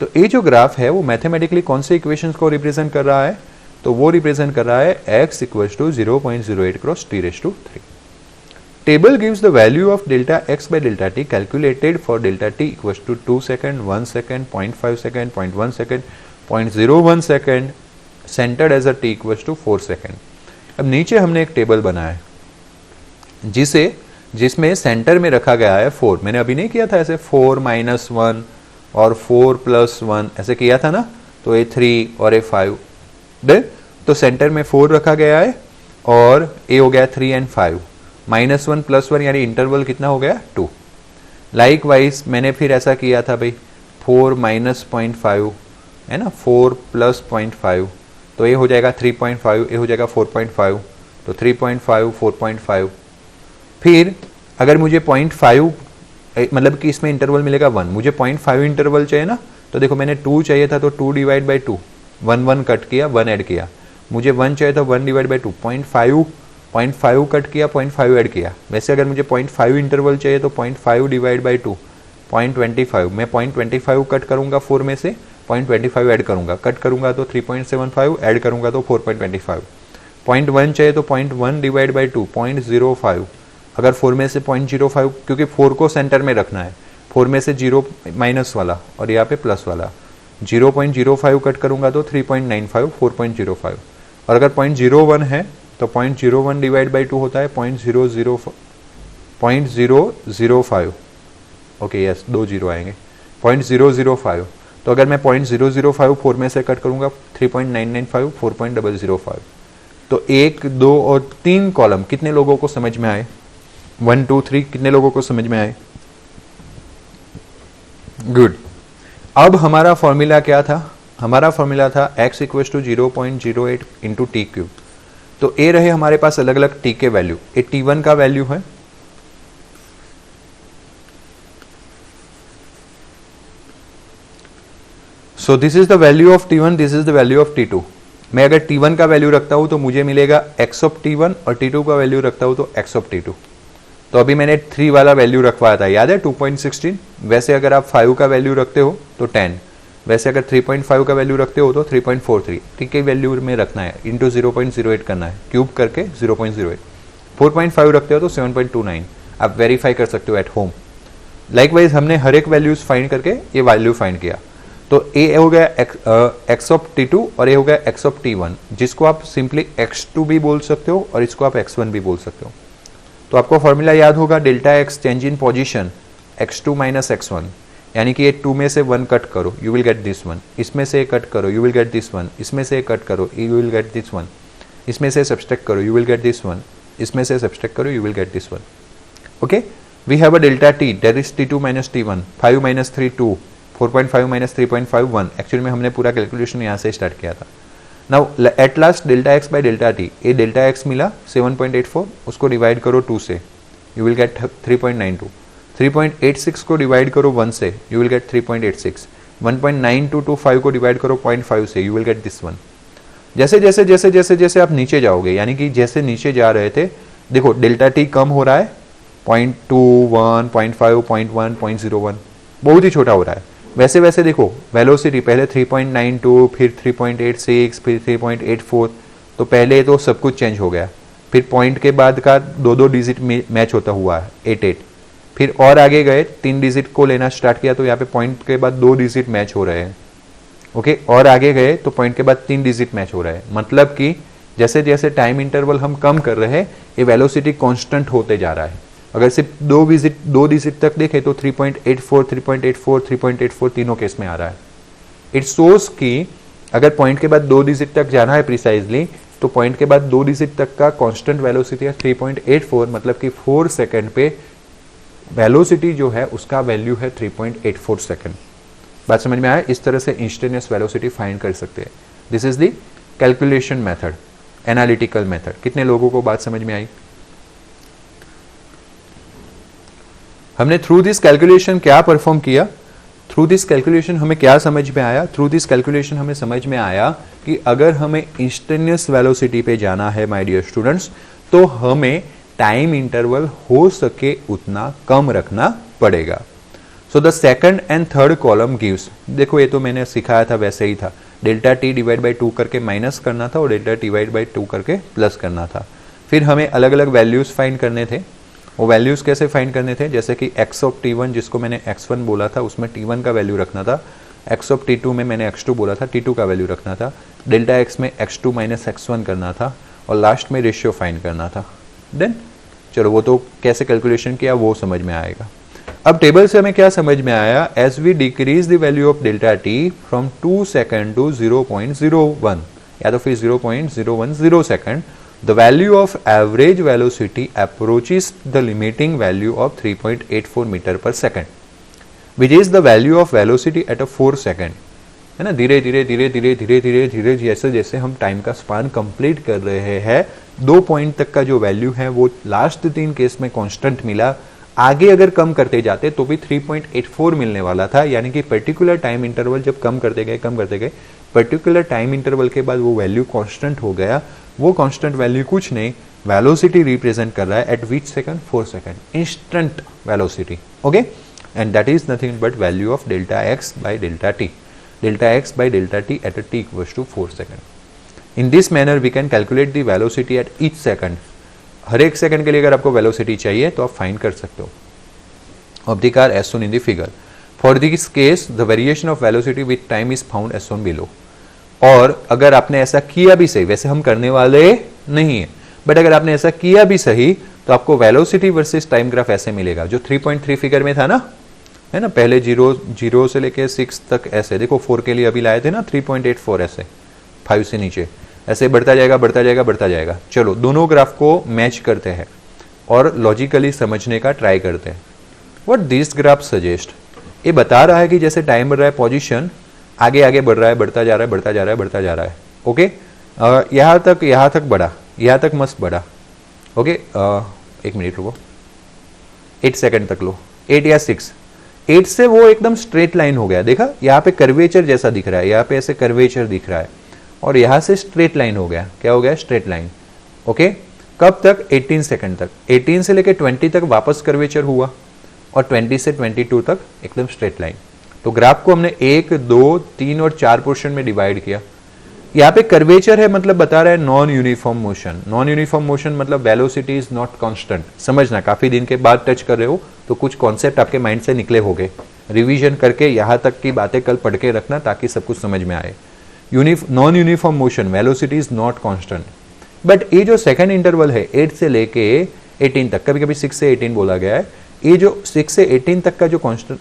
तो ये जो ग्राफ है वो मैथमेटिकली कौन से इक्वेशंस को रिप्रेजेंट कर रहा है? तो वो रिप्रेजेंट कर रहा है x equals to 0.08 cross t⁻3. Table gives the value of delta x by delta t calculated for delta t equals to 2 second, 1 second, 0.5 second, 0.1 second, 0.01 second, centred as a t equals to 4 second. अब नीचे हमने एक table बनाया है जिसमें centre में रखा गया है 4. मैंने अभी नहीं किया था ऐसे 4 - 1 और 4 + 1 ऐसे किया था ना. तो ये 3 और ये 5. तो सेंटर में 4 रखा गया है और ये हो गया 3 और 5. -1 + 1 यानी इंटरवल कितना हो गया? 2. लाइक वाइज मैंने फिर ऐसा किया था भाई 4 - 0.5 है ना, 4 + 0.5 तो ये हो जाएगा 3.5, ये हो जाएगा 4.5. तो 3.5 4.5. फिर अगर मुझे 0.5 मतलब कि इसमें इंटरवल मिलेगा 1, मुझे 0.5 इंटरवल चाहिए ना. तो देखो मैंने 2 चाहिए था तो 2 डिवाइड बाई 2, 1 कट किया, 1 ऐड किया. मुझे 1 चाहिए था 1 डिवाइड बाई 2, 0.5 कट किया, 0.5 ऐड किया. वैसे अगर मुझे 0.5 इंटरवल चाहिए तो 0.5 डिवाइड बाई 2, 0.25. मैं 0.25 कट करूंगा 4 में से, 0.25 ऐड करूंगा. कट करूंगा तो 3.75, ऐड करूंगा तो 4.25. 0.1 चाहिए तो 0.1 डिवाइड बाई 2, 0.05. अगर 4 में से 0.05, क्योंकि 4 को सेंटर में रखना है, 4 में से 0 माइनस वाला और यहाँ पे प्लस वाला, 0.05 कट करूंगा तो 3.95, 4.05। और अगर 0.01 है तो 0.01 डिवाइड बाई 2 होता है 0.005। ओके यस, 2 जीरो आएंगे, 0.005। तो अगर मैं 0.005 4 में से कट करूंगा 3.995, 4.005। तो 1, 2 और 3 कॉलम कितने लोगों को समझ में आए? 1, 2, 3 कितने लोगों को समझ में आए? गुड। अब हमारा फॉर्मूला क्या था? हमारा फॉर्मूला था x equal to 0.08 into T cube. तो ए रहे हमारे पास अलग अलग टी के वैल्यू। ए T1 का वैल्यू है, so this is the value of T1, this is the value of T2। मैं अगर T1 का वैल्यू रखता हूं तो मुझे मिलेगा x ऑफ T1 और T2 का वैल्यू रखता हूं तो x ऑफ T2। तो अभी मैंने 3 वाला वैल्यू रखवाया था, याद है 2.16। वैसे अगर आप 5 का वैल्यू रखते हो तो 10, वैसे अगर 3.5 का वैल्यू रखते हो तो 3.43। टी के वैल्यू में रखना है, इंटू 0.08 करना है, क्यूब करके 0.08। 4.5 रखते हो तो 7.29। आप वेरीफाई कर सकते हो एट होम। लाइकवाइज हमने हर एक वैल्यूज फाइंड करके ये वैल्यू फाइंड किया। तो ए हो गया x ऑफ T2 और ए हो गया x ऑफ T1, जिसको आप सिंपली x2 भी बोल सकते हो और इसको आप x1 भी बोल सकते हो। तो आपको फॉर्मूला याद होगा, delta x change in position x2 minus x1, यानी कि ये 2 में से 1 कट करो you will get this one, इसमें से कट करो you will get this one, इसमें से कट करो you will get this one, इसमें से सब्सट्रैक्ट करो you will get this one, इसमें से सब्सट्रैक्ट करो you will get this one. Okay, we have a delta t that is T2 minus T1, 5 minus 3 2, 4.5 minus 3.5 1। Actually में हमने पूरा calculation यहाँ से स्टार्ट किया था। Now at last delta x by delta T, ये डेल्टा एक्स मिला 7.84, उसको डिवाइड करो 2 से यू विल गेट 3.92। 3.86 को डिवाइड करो 1 से यू विल गेट 3.86। 1.9225 को डिवाइड करो 0.5 से you will get this one. जैसे जैसे जैसे जैसे जैसे आप नीचे जाओगे, यानी कि जैसे नीचे जा रहे थे, देखो डेल्टा टी कम हो रहा है, 0.21, 0.5, 0.1, 0.01, बहुत ही छोटा हो रहा है। वैसे वैसे देखो वेलोसिटी पहले 3.92, फिर 3.86, फिर 3.84, तो पहले तो सब कुछ चेंज हो गया। फिर पॉइंट के बाद का 2 डिजिट मैच होता हुआ है 8, फिर और आगे गए 3 डिजिट को लेना स्टार्ट किया, तो यहाँ पे पॉइंट के बाद 2 डिजिट मैच हो रहे हैं। ओके, और आगे गए तो पॉइंट के बाद 3 डिजिट मैच हो रहे हैं। मतलब कि जैसे जैसे टाइम इंटरवल हम कम कर रहे हैं, ये वेलोसिटी कांस्टेंट होते जा रहा है। अगर सिर्फ 2 डिजिट तक देखे तो 3.84, 3.84, 3.84 तीनों केस में आ रहा है। इट शोज कि अगर पॉइंट के बाद 2 डिजिट तक जाना है प्रिसाइजली, तो पॉइंट के बाद 2 डिजिट तक का कांस्टेंट वेलोसिटी है 3.84, मतलब कि 4 सेकंड पे वेलोसिटी जो है उसका वैल्यू है 3.84 सेकंड। बात समझ में आया? इस तरह से इंस्टेंटेनियस वेलोसिटी फाइंड कर सकते हैं। This is the calculation method, analytical method. कितने लोगों को बात समझ में आई? हमने थ्रू दिस कैलकुलेशन क्या परफॉर्म किया? थ्रू दिस कैलकुलेशन हमें क्या समझ में आया? थ्रू दिस कैलकुलेशन हमें समझ में आया कि अगर हमें इंस्टेंटेनियस वेलोसिटी पे जाना है माय डियर स्टूडेंट्स, तो हमें टाइम इंटरवल हो सके उतना कम रखना पड़ेगा। So the second and third column gives, देखो ये तो मैंने सिखाया था वैसे ही था, डेल्टा टी डिवाइड बाई 2 करके माइनस करना था और डेल्टा टी डिवाइड बाई 2 करके प्लस करना था। फिर हमें अलग अलग वैल्यूज फाइंड करने थे। वो वैल्यूज कैसे फाइंड करने थे? जैसे कि x ऑफ T1 जिसको मैंने x1 बोला था, उसमें T1 का वैल्यू रखना था। x ऑफ T2 में मैंने x2 बोला था, T2 का वैल्यू रखना था। डेल्टा x में x2 माइनस x1 करना था और लास्ट में रेशियो फाइंड करना था। देन चलो वो तो कैसे कैलकुलेशन किया वो समझ में आएगा। अब टेबल से हमें क्या समझ में आया? As we decrease the value of delta T from 2 second to 0.01 या तो फिर 0.010 second, the value of average velocity approaches the limiting value of 3.84 meter per second, which is the value of velocity at a 4 second। है ना, धीरे धीरे धीरे धीरे धीरे धीरे धीरे जैसे जैसे हम टाइम का स्पान कंप्लीट कर रहे हैं, 2 पॉइंट तक का जो वैल्यू है वो लास्ट 3 केस में कांस्टेंट मिला। आगे अगर कम करते जाते तो भी 3.84 मिलने वाला था, यानी कि पर्टिकुलर टाइम इंटरवल जब कम करते गए पर्टिकुलर टाइम इंटरवल के बाद वो वैल्यू कांस्टेंट हो गया। वो कांस्टेंट वैल्यू कुछ नहीं, वेलोसिटी रिप्रेजेंट कर रहा है at which second? 4 second, instant velocity. Okay, and that is nothing but value of delta x by delta t, delta x by delta t at a T equals to 4 second. In this manner we can calculate the velocity at each second. हर एक second के लिए अगर आपको velocity चाहिए तो आप find कर सकते हो of the car as soon in the figure. For this case the variation of velocity with time is found as on below. और अगर आपने ऐसा किया भी सही, वैसे हम करने वाले नहीं है, बट अगर आपने ऐसा किया भी सही तो आपको वेलोसिटी वर्सेस टाइम ग्राफ ऐसे मिलेगा जो 3.3 फिगर में था ना, है ना, पहले 0 से लेके 6 तक ऐसे, देखो 4 के लिए अभी लाए थे ना 3.84 ऐसे, 5 से नीचे ऐसे बढ़ता जाएगा बढ़ता जाएगा बढ़ता जाएगा। चलो दोनों ग्राफ को मैच करते हैं और लॉजिकली समझने का ट्राई करते हैं। व्हाट दिस ग्राफ सजेस्ट, ये बता रहा है कि जैसे टाइम बढ़ रहा है पोजीशन आगे आगे बढ़ रहा है, बढ़ता जा रहा है बढ़ता जा रहा है बढ़ता जा रहा है। ओके, यहाँ तक बढ़ा, यहाँ तक मस्त बढ़ा। ओके, एक मिनट रुको, 8 सेकंड तक लो, 8 या 6, 8 से वो एकदम स्ट्रेट लाइन हो गया। देखा यहाँ पे कर्वेचर जैसा दिख रहा है, यहाँ पे ऐसे कर्वेचर दिख रहा है और यहाँ से स्ट्रेट लाइन हो गया। क्या हो गया? Straight line. ओके, कब तक? 18 सेकंड तक। 18 से लेके 20 तक वापस कर्वेचर हुआ और 20 से 22 तक एकदम स्ट्रेट लाइन। तो ग्राफ को हमने 1, 2, 3 और 4 पोर्शन में डिवाइड किया। यहाँ पे कर्वेचर है मतलब बता रहा है non uniform motion. Non uniform motion मतलब वेलोसिटी इज नॉट कांस्टेंट। समझना, काफी दिन के बाद टच कर रहे हो तो कुछ कॉन्सेप्ट आपके माइंड से निकले होंगे। रिवीजन करके यहाँ तक की बातें कल पढ़ के रखना ताकि सब कुछ समझ में आए। Non uniform motion, velocity is not constant. But ये जो सेकंड इंटरवल है 8 से लेके 18 तक, कभी कभी 6 से 18 बोला गया है, ये जो 6 से 18 तक का जो कांस्टेंट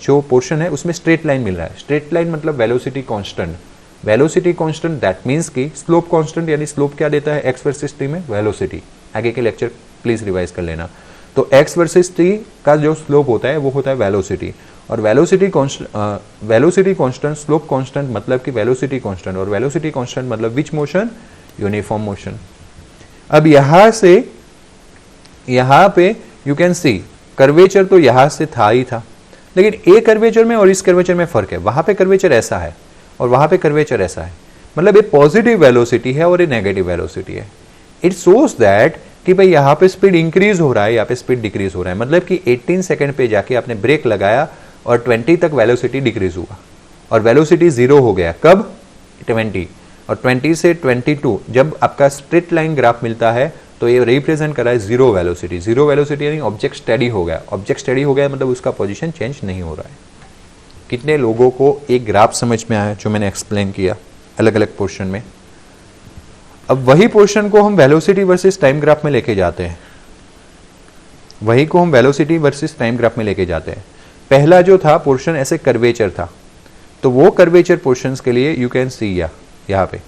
जो पोर्शन है उसमें स्ट्रेट लाइन मिल रहा है। स्ट्रेट लाइन मतलब velocity constant. Velocity constant that means कि स्लोप कांस्टेंट, यानी स्लोप क्या देता है एक्स वर्सेस टी में? वेलोसिटी। आगे के लेक्चर प्लीज रिवाइज कर लेना। तो एक्स वर्सेस टी का जो स्लोप होता है वो होता है वेलोसिटी। और वेलोसिटी कांस्टेंट, स्लोप कांस्टेंट मतलब कि वेलोसिटी कांस्टेंट, और वेलोसिटी कांस्टेंट मतलब विच मोशन? Uniform motion. अब यहां से यहां पे यू कैन सी कर्वेचर तो यहां से था ही था, लेकिन ए कर्वेचर में और इस कर्वेचर में फर्क है। वहां पे कर्वेचर ऐसा है और वहां पे कर्वेचर ऐसा है, मतलब ये पॉजिटिव वेलोसिटी है और ये नेगेटिव वेलोसिटी है। इट शोज दैट कि भाई यहाँ पे स्पीड इंक्रीज हो रहा है, यहाँ पे स्पीड डिक्रीज हो रहा है। मतलब कि 18 सेकंड पे जाके आपने ब्रेक लगाया और 20 तक वेलोसिटी डिक्रीज हुआ और वेलोसिटी 0 हो गया। कब? 20। और 20 से 22 जब आपका स्ट्रेट लाइन ग्राफ मिलता है तो ये रिप्रेजेंट कर रहा है जीरो वेलोसिटी। जीरो वेलोसिटी यानी ऑब्जेक्ट स्टेडी हो गया। ऑब्जेक्ट स्टेडी हो गया मतलब उसका पोजीशन चेंज नहीं हो रहा है। कितने लोगों को एक ग्राफ समझ में आया जो मैंने एक्सप्लेन किया अलग अलग पोर्शन में? अब वही पोर्शन को हम वेलोसिटी वर्सेस टाइम ग्राफ में लेके जाते हैं। वही को हम वेलोसिटी वर्सेस टाइम ग्राफ में लेके जाते हैं। पहला जो था पोर्शन ऐसे कर्वेचर था, तो वो कर्वेचर पोर्शंस के लिए यू कैन सी यहाँ पे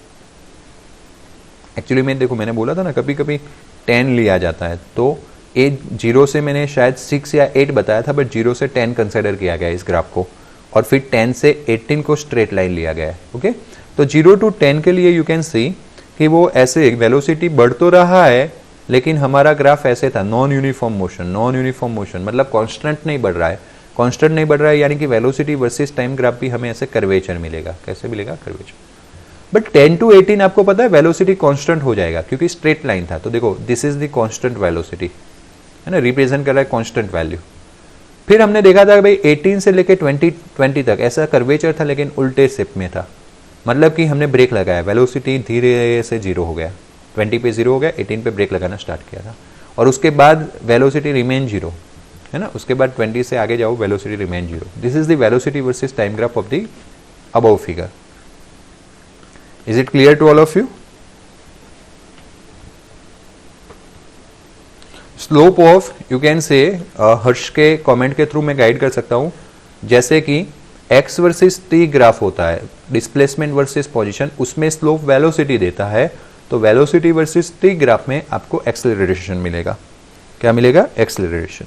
एक्चुअली में देखो मैंने बोला था ना कभी कभी 10 लिया जाता है, तो 0 से मैंने शायद 6 या 8 बताया था, बट 0 से 10 कंसिडर किया गया इस ग्राफ को, और फिर 10 से 18 को स्ट्रेट लाइन लिया गया है। ओके, तो 0 to 10 के लिए यू कैन सी कि वो ऐसे वेलोसिटी बढ़ तो रहा है लेकिन हमारा ग्राफ ऐसे था, non uniform motion. Non uniform motion मतलब कांस्टेंट नहीं बढ़ रहा है। कांस्टेंट नहीं बढ़ रहा है यानी कि वेलोसिटी वर्सेस टाइम ग्राफ भी हमें ऐसे कर्वेचर मिलेगा। कैसे मिलेगा? कर्वेचर। बट 10 to 18 आपको पता है वेलोसिटी कांस्टेंट हो जाएगा क्योंकि स्ट्रेट लाइन था। तो देखो this is the constant velocity, है ना, रिप्रेजेंट कर रहा है कांस्टेंट वैल्यू। फिर हमने देखा था भाई 18 से लेके 20 तक ऐसा कर्वेचर था लेकिन उल्टे शेप में था, मतलब कि हमने ब्रेक लगाया, वेलोसिटी धीरे से 0 हो गया, 20 पे 0 हो गया, 18 पे ब्रेक लगाना स्टार्ट किया था, और उसके बाद वेलोसिटी रिमेन 0, है ना, उसके बाद 20 से आगे जाओ velocity remain 0। This is the velocity versus time graph of the above figure. Is it clear to all of you? Slope of you can say हर्ष के कमेंट के थ्रू मैं गाइड कर सकता हूं, जैसे कि x वर्सेस t ग्राफ होता है, डिस्प्लेसमेंट वर्सेस पोजीशन, उसमें स्लोप वेलोसिटी देता है, तो वेलोसिटी वर्सेस t ग्राफ में आपको एक्सेलरेशन मिलेगा। क्या मिलेगा? Acceleration.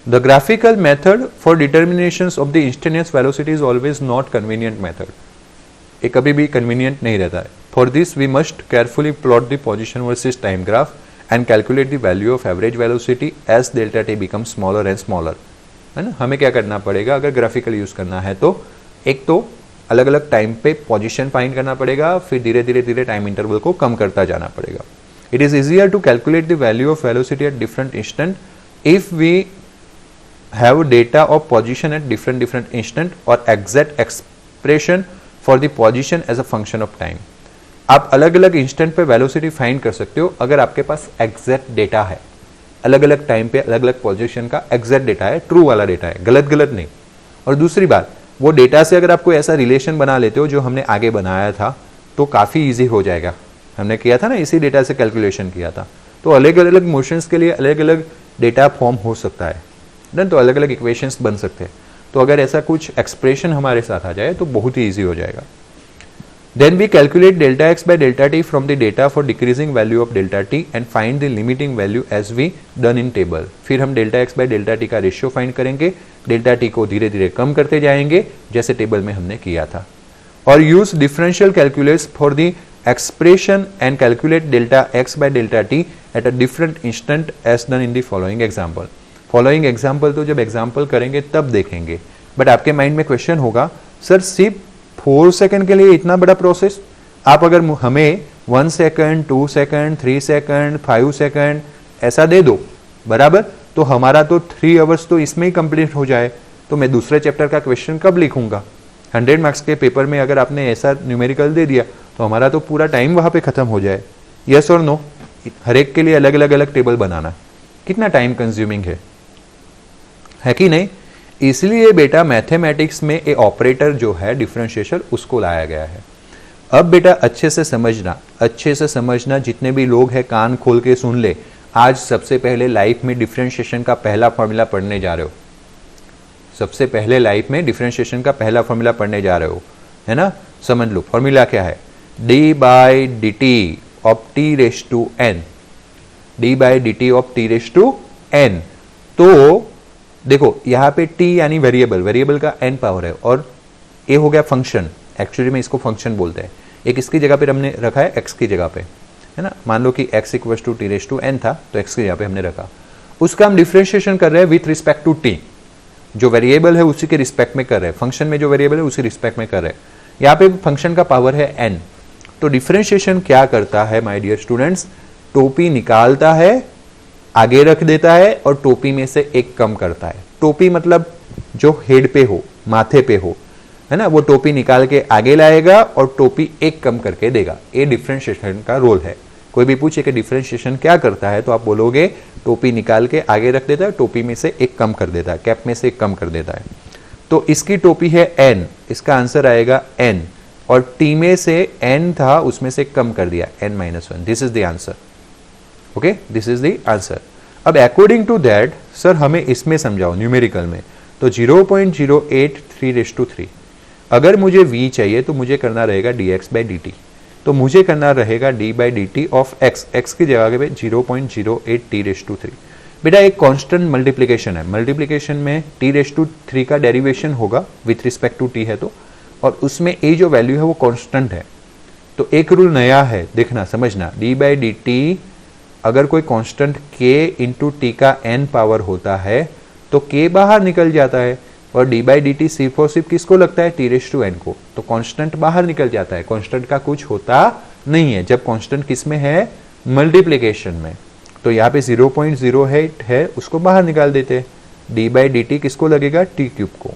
The graphical method for determination of the instantaneous velocity is always not convenient method. ये कभी भी कन्वीनियंट नहीं रहता है। For this we must carefully plot the position versus time graph and calculate the value of average velocity as delta t becomes smaller and smaller, है ना। हमें क्या करना पड़ेगा अगर ग्राफिकल यूज करना है तो एक तो अलग अलग टाइम पे पोजीशन फाइंड करना पड़ेगा, फिर धीरे धीरे टाइम इंटरवल को कम करता जाना पड़ेगा। It is easier to calculate the value of velocity at different instant if we have data of position at different instant और exact expression for the position as a function of time. आप अलग अलग instant पे velocity find कर सकते हो अगर आपके पास एग्जैक्ट डेटा है, अलग अलग टाइम पे अलग अलग पोजीशन का एग्जैक्ट डेटा है, ट्रू वाला डेटा है, गलत नहीं। और दूसरी बात, वो डेटा से अगर आप कोई ऐसा रिलेशन बना लेते हो जो हमने आगे बनाया था तो काफ़ी ईजी हो जाएगा। हमने किया था ना, इसी डेटा से कैलकुलेशन किया था। तो अलग अलग मोशंस के लिए अलग अलग डेटा फॉर्म हो सकता है डन, तो अलग अलग इक्वेशंस बन सकते हैं। तो अगर ऐसा कुछ एक्सप्रेशन हमारे साथ आ जाए तो बहुत ही ईजी हो जाएगा। Then we calculate delta x by delta t from the data for decreasing value of delta t and find the limiting value as we done in table। फिर हम delta x by delta t का ratio find करेंगे, delta t को धीरे धीरे कम करते जाएंगे जैसे टेबल में हमने किया था, और use differential calculus for the expression and calculate delta x by delta t at a different instant as done in the following example। Following example तो जब एग्जाम्पल करेंगे तब देखेंगे, बट आपके माइंड में क्वेश्चन होगा सर सिर्फ 4 सेकंड के लिए इतना बड़ा प्रोसेस? आप अगर हमें 1 सेकंड, 2 सेकंड, 3 सेकंड, 5 सेकंड ऐसा दे दो बराबर, तो हमारा तो 3 आवर्स तो इसमें ही कंप्लीट हो जाए, तो मैं दूसरे चैप्टर का क्वेश्चन कब लिखूंगा? 100 मार्क्स के पेपर में अगर आपने ऐसा न्यूमेरिकल दे दिया तो हमारा तो पूरा टाइम वहां पे खत्म हो जाए। यस और नो? हर एक के लिए अलग अलग अलग टेबल बनाना कितना टाइम कंज्यूमिंग है कि नहीं? इसलिए बेटा मैथमेटिक्स में ए ऑपरेटर जो है डिफरेंशिएशन उसको लाया गया है। अब बेटा अच्छे से समझना, जितने भी लोग हैं कान खोल के सुन ले। आज सबसे पहले लाइफ में डिफरेंशिएशन का पहला फॉर्मूला पढ़ने जा रहे हो, सबसे पहले लाइफ में डिफरेंशिएशन का पहला फॉर्मूला पढ़ने जा रहे हो, है ना? समझ लो फॉर्मूला क्या है, D by D T of T raise to N, D by D T of T raise to N. तो देखो यहाँ पे t यानी वेरिएबल का n पावर है, और a हो गया फंक्शन, एक्चुअली में इसको फंक्शन बोलते हैं। एक इसकी जगह पे हमने रखा है x की जगह पे, है ना? मान लो कि x equals to T raise to n था, तो x की जगह पे हमने रखा, उसका हम डिफरेंशिएशन कर रहे हैं विथ रिस्पेक्ट टू t। जो वेरिएबल है उसी के रिस्पेक्ट में कर रहे हैं, फंक्शन में जो वेरिएबल है उसी रिस्पेक्ट में कर रहे हैं। यहाँ पे फंक्शन का पावर है n। तो डिफरेंशिएशन क्या करता है माय डियर स्टूडेंट्स? टोपी निकालता है, आगे रख देता है, और टोपी में से एक कम करता है। टोपी मतलब जो हेड पे हो, माथे पे हो, है ना? वो टोपी निकाल के आगे लाएगा और टोपी एक कम करके देगा। ये डिफरेंशिएशन का रोल है। कोई भी पूछे कि डिफरेंशिएशन क्या करता है, तो आप बोलोगे टोपी निकाल के आगे रख देता है, टोपी में से एक कम कर देता है, कैप में से एक कम कर देता है। तो इसकी टोपी है n, इसका आंसर आएगा n, और t में से n था उसमें से कम कर दिया n-1। This is the answer. Okay, this is the answer. अब अकॉर्डिंग टू दैट सर हमें इसमें समझाओ न्यूमेरिकल में, तो 0.083/3। अगर मुझे v चाहिए तो मुझे करना रहेगा dx बाई dt, तो मुझे करना रहेगा d by D T of x की जगह पे 0.083/3। बेटा एक कांस्टेंट मल्टीप्लिकेशन है, मल्टीप्लिकेशन में t/3 का डेरिवेशन होगा विथ रिस्पेक्ट टू t है तो, और उसमें a जो वैल्यू है वो कांस्टेंट है। तो एक रूल नया है, देखना समझना, d बाई डी टी अगर कोई कांस्टेंट k इंटू टी का n पावर होता है तो k बाहर निकल जाता है, और d बाई डी टी सिर्फ और सिर्फ किसको लगता है, t/n को, तो कांस्टेंट बाहर निकल जाता है। कांस्टेंट का कुछ होता नहीं है जब कांस्टेंट किस में है, मल्टीप्लिकेशन में। तो यहाँ पे 0.08 है, उसको बाहर निकाल देते हैं, d बाई डी टी किसको लगेगा, t³ को।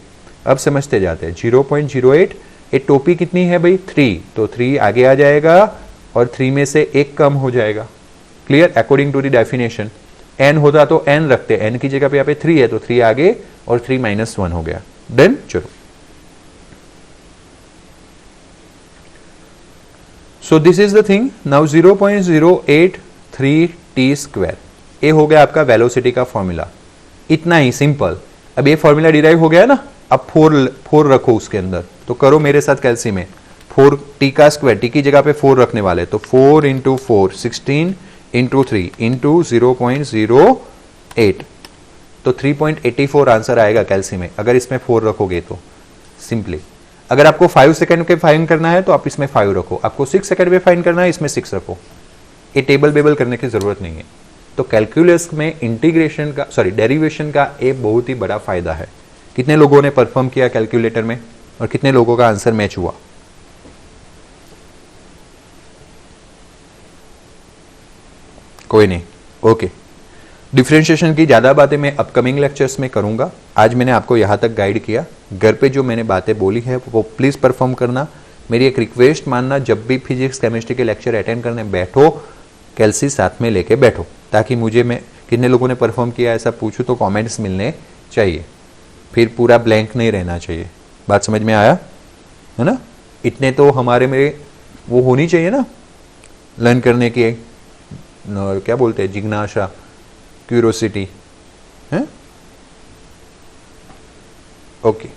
अब समझते जाते हैं, 0.08, ये टोपी कितनी है भाई, 3, तो 3 आगे आ जाएगा और 3 में से एक कम हो जाएगा। Clear? According to the definition n होता तो n रखते, n की जगह पे यहाँ पे 3 है तो 3 आगे और 3-1 हो गया। देन चलो, so this is the thing. Now 0.083t², ये हो गया आपका वेलोसिटी का फॉर्मूला। इतना ही सिंपल। अब ये फॉर्मूला डिराइव हो गया ना, अब 4 रखो उसके अंदर, तो करो मेरे साथ कैलसी में, 4t का स्क्वायर, t की जगह पे 4 रखने वाले, तो 4 इंटू 4 16 इंटू 3 इंटू 0.08, तो 3.84 आंसर आएगा कैलसी में अगर इसमें 4 रखोगे तो। सिंपली अगर आपको 5 सेकंड के फाइंड करना है तो आप इसमें 5 रखो, आपको 6 सेकंड में फाइंड करना है इसमें 6 रखो। ये टेबल बेबल करने की जरूरत नहीं है। तो कैलकुलस में इंटीग्रेशन का, सॉरी डेरिवेशन का एक बहुत ही बड़ा फायदा है। कितने लोगों ने परफॉर्म किया कैलकुलेटर में और कितने लोगों का आंसर मैच हुआ? कोई नहीं। ओके, डिफरेंशिएशन की ज़्यादा बातें मैं अपकमिंग लेक्चर्स में करूंगा। आज मैंने आपको यहाँ तक गाइड किया। घर पे जो मैंने बातें बोली है वो प्लीज़ परफॉर्म करना। मेरी एक रिक्वेस्ट मानना, जब भी फिजिक्स केमिस्ट्री के लेक्चर अटेंड करने बैठो कैलसी साथ में लेके बैठो, ताकि मुझे मैं कितने लोगों ने परफॉर्म किया ऐसा पूछूं तो कमेंट्स मिलने चाहिए। फिर पूरा ब्लैंक नहीं रहना चाहिए। बात समझ में आया है ना? इतने तो हमारे में वो होनी चाहिए ना, लर्न करने की क्या बोलते हैं, जिज्ञासा, क्यूरोसिटी है। ओके।